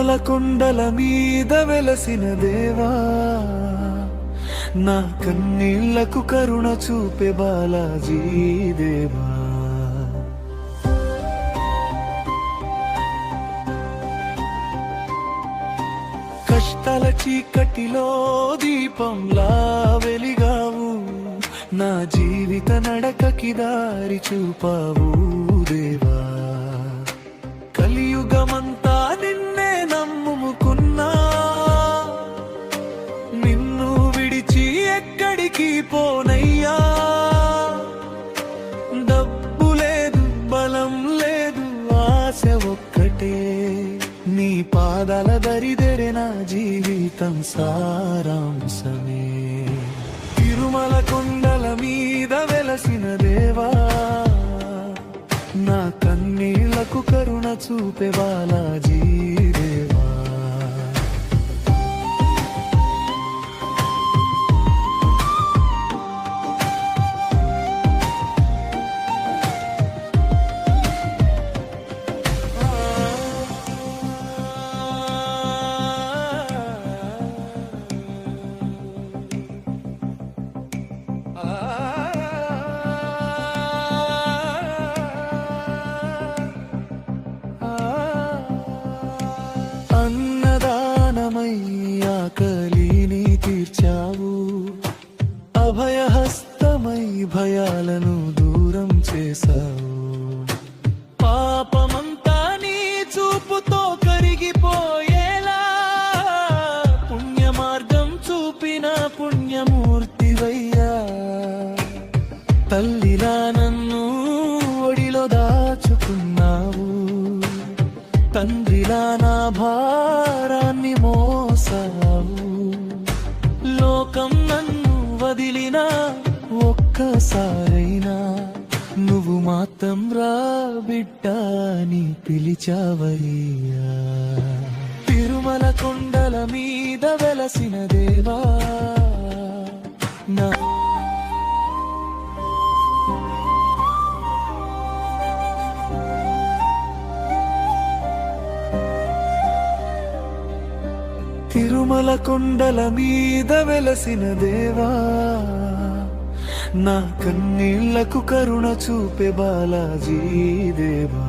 తిరుమల కొండల మీద వెలసిన దేవా, నా కన్నీళ్లకు కరుణ చూపే బాలాజీ దేవా. కష్టాల చీకటిలో దీపంలా వెలిగావు, నా జీవిత నడకకి దారి చూపావు దేవా. కలియుగమంతా నిన్నే నమ్ముకున్నా, నిన్ను విడిచి ఎక్కడికి పోనయ్యా. డబ్బు లేదు, బలం లేదు, ఆశ ఒక్కటే, నీ పాదాల దరిదెరే నా జీవితం సారాంశమే. తిరుమల కొండల మీద వెలసిన దేవా, నా కన్నీళ్లకు కరుణ చూపే బాలాజీ దేవా. అన్నదానమై ఆకలిని తీర్చావు, అభయహస్తమై భయాలను దూరం చేశావు. పాపమంతా నీ చూపుతో కరిగిపోయేలా పుణ్య మార్గం చూపిన పుణ్యమూర్తివయ్యా. తల్లిలా నన్ను ఒడిలో దాచుకున్నావు, తండ్రిలా నా భారాన్ని మోసావు. లోకం నన్ను వదిలినా ఒక్కసారైనా నువ్వు మాత్రం రా బిడ్డా అని పిలిచావయ్యా. తిరుమల కొండల మీద వెలసిన దేవా, నా తిరుమల కొండల మీద వెలసిన దేవా, నా కన్నీళ్లకు కరుణ చూపే బాలాజీ దేవా.